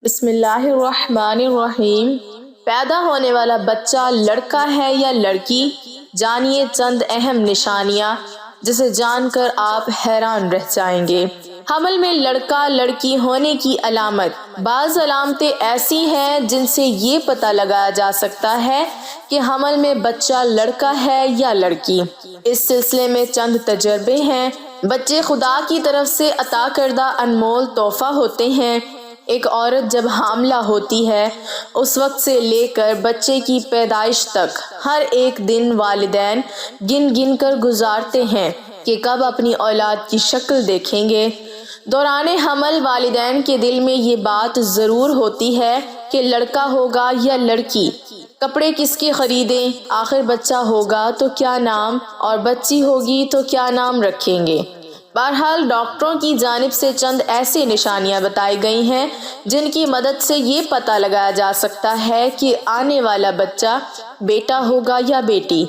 بسم اللہ الرحمن الرحیم۔ پیدا ہونے والا بچہ لڑکا ہے یا لڑکی، جانیے چند اہم نشانیاں جسے جان کر آپ حیران رہ جائیں گے۔ حمل میں لڑکا لڑکی ہونے کی علامت۔ بعض علامتیں ایسی ہیں جن سے یہ پتہ لگایا جا سکتا ہے کہ حمل میں بچہ لڑکا ہے یا لڑکی۔ اس سلسلے میں چند تجربے ہیں۔ بچے خدا کی طرف سے عطا کردہ انمول تحفہ ہوتے ہیں۔ ایک عورت جب حاملہ ہوتی ہے اس وقت سے لے کر بچے کی پیدائش تک ہر ایک دن والدین گن گن کر گزارتے ہیں کہ کب اپنی اولاد کی شکل دیکھیں گے۔ دوران حمل والدین کے دل میں یہ بات ضرور ہوتی ہے کہ لڑکا ہوگا یا لڑکی، کپڑے کس کے خریدیں، آخر بچہ ہوگا تو کیا نام اور بچی ہوگی تو کیا نام رکھیں گے۔ بہرحال ڈاکٹروں کی جانب سے چند ایسی نشانیاں بتائی گئی ہیں جن کی مدد سے یہ پتہ لگایا جا سکتا ہے کہ آنے والا بچہ بیٹا ہوگا یا بیٹی۔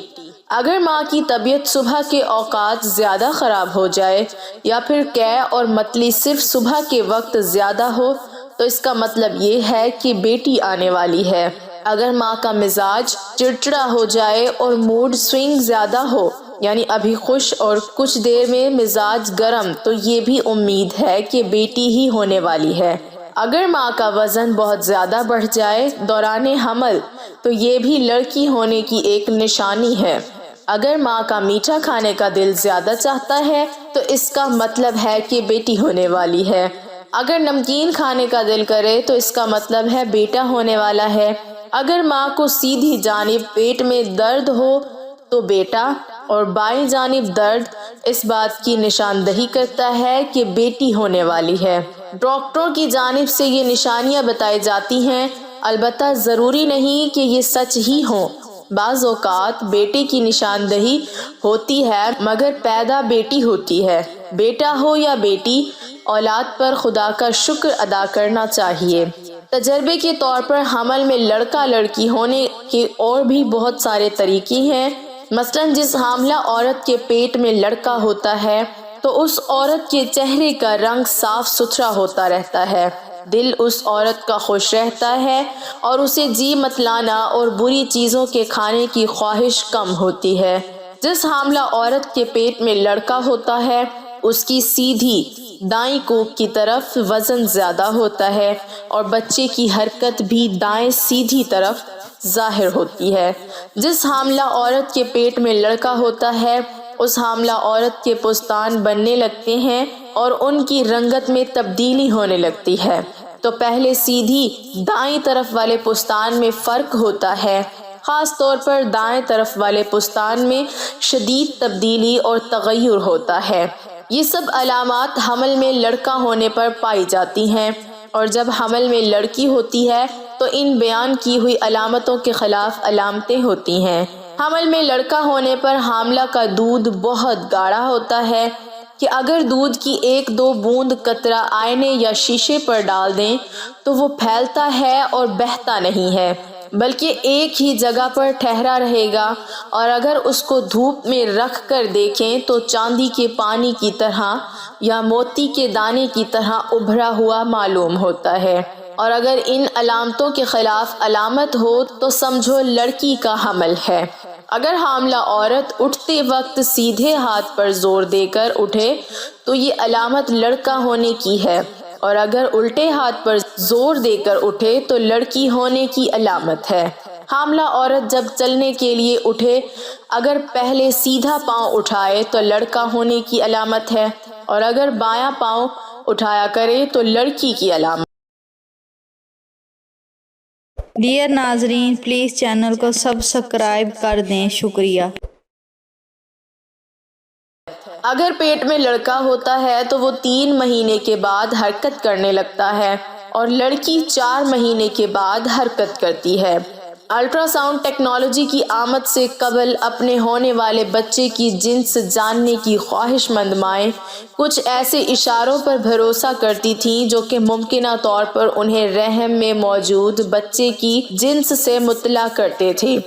اگر ماں کی طبیعت صبح کے اوقات زیادہ خراب ہو جائے یا پھر قے اور متلی صرف صبح کے وقت زیادہ ہو تو اس کا مطلب یہ ہے کہ بیٹی آنے والی ہے۔ اگر ماں کا مزاج چڑچڑا ہو جائے اور موڈ سوئنگ زیادہ ہو، یعنی ابھی خوش اور کچھ دیر میں مزاج گرم، تو یہ بھی امید ہے کہ بیٹی ہی ہونے والی ہے۔ اگر ماں کا وزن بہت زیادہ بڑھ جائے دوران حمل تو یہ بھی لڑکی ہونے کی ایک نشانی ہے۔ اگر ماں کا میٹھا کھانے کا دل زیادہ چاہتا ہے تو اس کا مطلب ہے کہ بیٹی ہونے والی ہے۔ اگر نمکین کھانے کا دل کرے تو اس کا مطلب ہے بیٹا ہونے والا ہے۔ اگر ماں کو سیدھی جانب پیٹ میں درد ہو تو بیٹا، اور بائیں جانب درد اس بات کی نشاندہی کرتا ہے کہ بیٹی ہونے والی ہے۔ ڈاکٹروں کی جانب سے یہ نشانیاں بتائی جاتی ہیں، البتہ ضروری نہیں کہ یہ سچ ہی ہوں۔ بعض اوقات بیٹے کی نشاندہی ہوتی ہے مگر پیدا بیٹی ہوتی ہے۔ بیٹا ہو یا بیٹی، اولاد پر خدا کا شکر ادا کرنا چاہیے۔ تجربے کے طور پر حمل میں لڑکا لڑکی ہونے کے اور بھی بہت سارے طریقے ہیں۔ مثلاً جس حاملہ عورت کے پیٹ میں لڑکا ہوتا ہے تو اس عورت کے چہرے کا رنگ صاف ستھرا ہوتا رہتا ہے، دل اس عورت کا خوش رہتا ہے اور اسے جی متلانا اور بری چیزوں کے کھانے کی خواہش کم ہوتی ہے۔ جس حاملہ عورت کے پیٹ میں لڑکا ہوتا ہے اس کی سیدھی دائیں کوکھ کی طرف وزن زیادہ ہوتا ہے اور بچے کی حرکت بھی دائیں سیدھی طرف ظاہر ہوتی ہے۔ جس حاملہ عورت کے پیٹ میں لڑکا ہوتا ہے اس حاملہ عورت کے پستان بننے لگتے ہیں اور ان کی رنگت میں تبدیلی ہونے لگتی ہے۔ تو پہلے سیدھی دائیں طرف والے پستان میں فرق ہوتا ہے، خاص طور پر دائیں طرف والے پستان میں شدید تبدیلی اور تغیر ہوتا ہے۔ یہ سب علامات حمل میں لڑکا ہونے پر پائی جاتی ہیں، اور جب حمل میں لڑکی ہوتی ہے تو ان بیان کی ہوئی علامتوں کے خلاف علامتیں ہوتی ہیں۔ حمل میں لڑکا ہونے پر حاملہ کا دودھ بہت گاڑھا ہوتا ہے کہ اگر دودھ کی ایک دو بوند قطرہ آئینے یا شیشے پر ڈال دیں تو وہ پھیلتا ہے اور بہتا نہیں ہے، بلکہ ایک ہی جگہ پر ٹھہرا رہے گا، اور اگر اس کو دھوپ میں رکھ کر دیکھیں تو چاندی کے پانی کی طرح یا موتی کے دانے کی طرح ابھرا ہوا معلوم ہوتا ہے۔ اور اگر ان علامتوں کے خلاف علامت ہو تو سمجھو لڑکی کا حمل ہے۔ اگر حاملہ عورت اٹھتے وقت سیدھے ہاتھ پر زور دے کر اٹھے تو یہ علامت لڑکا ہونے کی ہے، اور اگر الٹے ہاتھ پر زور دے کر اٹھے تو لڑکی ہونے کی علامت ہے۔ حاملہ عورت جب چلنے کے لیے اٹھے اگر پہلے سیدھا پاؤں اٹھائے تو لڑکا ہونے کی علامت ہے، اور اگر بایاں پاؤں اٹھایا کرے تو لڑکی کی علامت۔ ڈیئر ناظرین، پلیز چینل کو سبسکرائب کر دیں، شکریہ۔ اگر پیٹ میں لڑکا ہوتا ہے تو وہ 3 مہینے کے بعد حرکت کرنے لگتا ہے اور لڑکی 4 مہینے کے بعد حرکت کرتی ہے۔ الٹرا ساؤنڈ ٹیکنالوجی کی آمد سے قبل اپنے ہونے والے بچے کی جنس جاننے کی خواہش مند مائیں کچھ ایسے اشاروں پر بھروسہ کرتی تھیں جو کہ ممکنہ طور پر انہیں رحم میں موجود بچے کی جنس سے مطلع کرتے تھے۔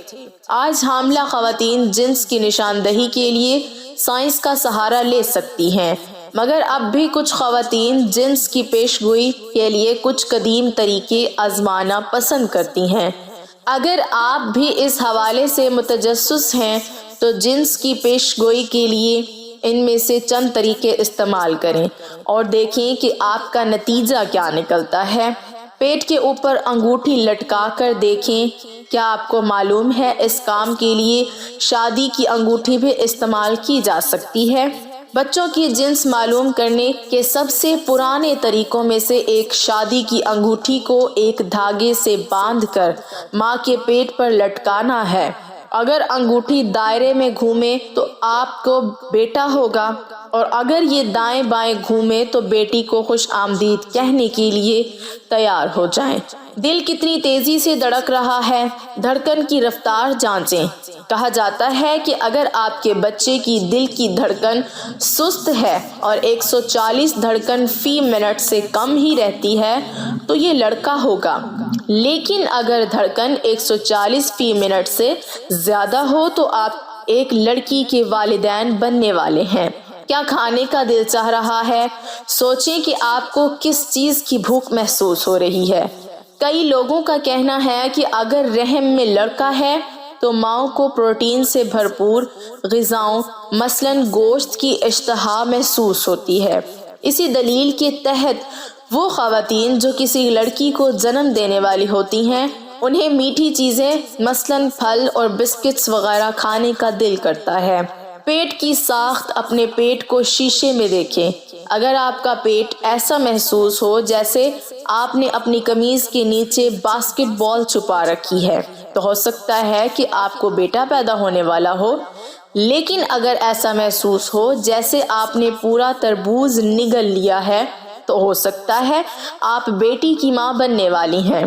آج حاملہ خواتین جنس کی نشاندہی کے لیے سائنس کا سہارا لے سکتی ہیں۔ مگر اب بھی کچھ خواتین جنس کی پیش گوئی کے لیے کچھ قدیم طریقے آزمانا پسند کرتی ہیں۔ اگر آپ بھی اس حوالے سے متجسس ہیں تو جنس کی پیش گوئی کے لیے ان میں سے چند طریقے استعمال کریں اور دیکھیں کہ آپ کا نتیجہ کیا نکلتا ہے۔ پیٹ کے اوپر انگوٹھی لٹکا کر دیکھیں۔ کیا آپ کو معلوم ہے اس کام کے لیے شادی کی انگوٹھی بھی استعمال کی جا سکتی ہے؟ بچوں کی جنس معلوم کرنے کے سب سے پرانے طریقوں میں سے ایک شادی کی انگوٹھی کو ایک دھاگے سے باندھ کر ماں کے پیٹ پر لٹکانا ہے۔ اگر انگوٹھی دائرے میں گھومے تو آپ کو بیٹا ہوگا، اور اگر یہ دائیں بائیں گھومے تو بیٹی کو خوش آمدید کہنے کے لیے تیار ہو جائیں۔ دل کتنی تیزی سے دھڑک رہا ہے، دھڑکن کی رفتار جانچیں۔ کہا جاتا ہے کہ اگر آپ کے بچے کی دل کی دھڑکن سست ہے اور 140 دھڑکن فی منٹ سے کم ہی رہتی ہے تو یہ لڑکا ہوگا، لیکن اگر دھڑکن 140 فی منٹ سے زیادہ ہو تو آپ ایک لڑکی کے والدین بننے والے ہیں۔ کیا کھانے کا دل چاہ رہا ہے؟ سوچیں کہ آپ کو کس چیز کی بھوک محسوس ہو رہی ہے۔ کئی لوگوں کا کہنا ہے کہ اگر رحم میں لڑکا ہے تو ماؤں کو پروٹین سے بھرپور غذاؤں مثلاً گوشت کی اشتہا محسوس ہوتی ہے۔ اسی دلیل کے تحت وہ خواتین جو کسی لڑکی کو جنم دینے والی ہوتی ہیں انہیں میٹھی چیزیں مثلاً پھل اور بسکٹس وغیرہ کھانے کا دل کرتا ہے۔ پیٹ کی ساخت، اپنے پیٹ کو شیشے میں دیکھیں۔ اگر آپ کا پیٹ ایسا محسوس ہو جیسے آپ نے اپنی قمیض کے نیچے باسکٹ بال چھپا رکھی ہے تو ہو سکتا ہے کہ آپ کو بیٹا پیدا ہونے والا ہو، لیکن اگر ایسا محسوس ہو جیسے آپ نے پورا تربوز نگل لیا ہے تو ہو سکتا ہے آپ بیٹی کی ماں بننے والی ہیں۔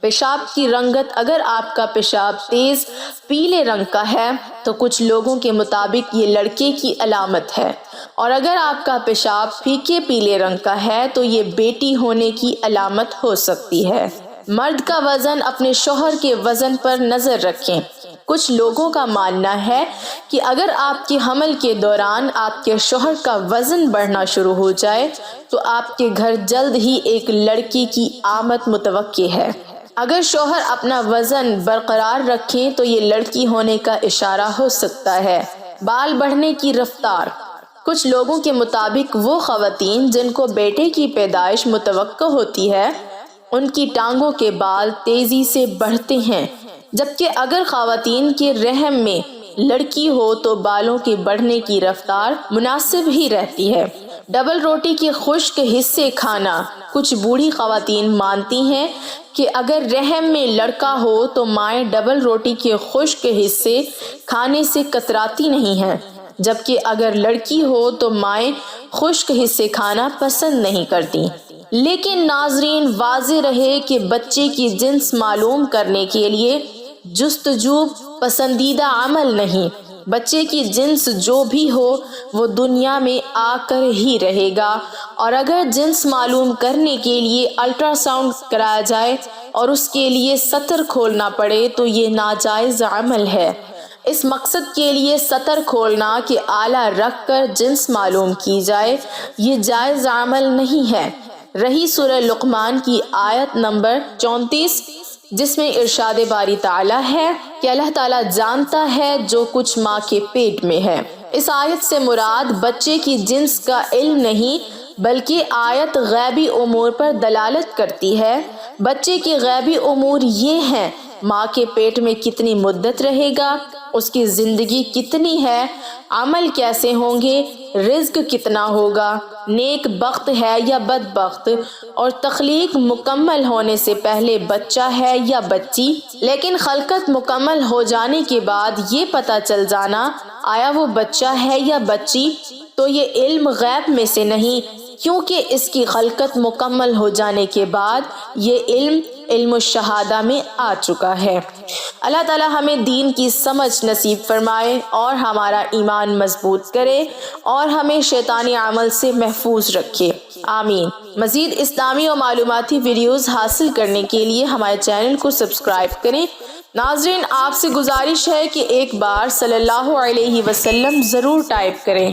پیشاب کی رنگت، اگر آپ کا پیشاب تیز پیلے رنگ کا ہے تو کچھ لوگوں کے مطابق یہ لڑکے کی علامت ہے، اور اگر آپ کا پیشاب پھیکے پیلے رنگ کا ہے تو یہ بیٹی ہونے کی علامت ہو سکتی ہے۔ مرد کا وزن، اپنے شوہر کے وزن پر نظر رکھیں۔ کچھ لوگوں کا ماننا ہے کہ اگر آپ کے حمل کے دوران آپ کے شوہر کا وزن بڑھنا شروع ہو جائے تو آپ کے گھر جلد ہی ایک لڑکی کی آمد متوقع ہے۔ اگر شوہر اپنا وزن برقرار رکھیں تو یہ لڑکی ہونے کا اشارہ ہو سکتا ہے۔ بال بڑھنے کی رفتار، کچھ لوگوں کے مطابق وہ خواتین جن کو بیٹے کی پیدائش متوقع ہوتی ہے ان کی ٹانگوں کے بال تیزی سے بڑھتے ہیں، جبکہ اگر خواتین کے رحم میں لڑکی ہو تو بالوں کے بڑھنے کی رفتار مناسب ہی رہتی ہے۔ ڈبل روٹی کے خشک حصے کھانا، کچھ بوڑھی خواتین مانتی ہیں کہ اگر رحم میں لڑکا ہو تو مائیں ڈبل روٹی کے خشک حصے کھانے سے کتراتی نہیں ہیں، جبکہ اگر لڑکی ہو تو مائیں خشک حصے کھانا پسند نہیں کرتی۔ لیکن ناظرین، واضح رہے کہ بچے کی جنس معلوم کرنے کے لیے جستجو پسندیدہ عمل نہیں۔ بچے کی جنس جو بھی ہو وہ دنیا میں آ کر ہی رہے گا، اور اگر جنس معلوم کرنے کے لیے الٹرا ساؤنڈ کرایا جائے اور اس کے لیے سطر کھولنا پڑے تو یہ ناجائز عمل ہے۔ اس مقصد کے لیے سطر کھولنا کے آلہ رکھ کر جنس معلوم کی جائے یہ جائز عمل نہیں ہے۔ رہی سورہ لقمان کی آیت نمبر 34 جس میں ارشاد باری تعالیٰ ہے کہ اللہ تعالیٰ جانتا ہے جو کچھ ماں کے پیٹ میں ہے۔ اس آیت سے مراد بچے کی جنس کا علم نہیں بلکہ آیت غیبی امور پر دلالت کرتی ہے۔ بچے کے غیبی امور یہ ہیں: ماں کے پیٹ میں کتنی مدت رہے گا، اس کی زندگی کتنی ہے، عمل کیسے ہوں گے، رزق کتنا ہوگا، نیک بخت ہے یا بدبخت، اور تخلیق مکمل ہونے سے پہلے بچہ ہے یا بچی، لیکن خلقت مکمل ہو جانے کے بعد یہ پتہ چل جانا آیا وہ بچہ ہے یا بچی، تو یہ علم غیب میں سے نہیں، کیونکہ اس کی خلقت مکمل ہو جانے کے بعد یہ علم الشہادہ میں آ چکا ہے۔ اللہ تعالیٰ ہمیں دین کی سمجھ نصیب فرمائے اور ہمارا ایمان مضبوط کرے اور ہمیں شیطانی عمل سے محفوظ رکھے، آمین۔ مزید اسلامی و معلوماتی ویڈیوز حاصل کرنے کے لیے ہمارے چینل کو سبسکرائب کریں۔ ناظرین، آپ سے گزارش ہے کہ ایک بار صلی اللہ علیہ وسلم ضرور ٹائپ کریں۔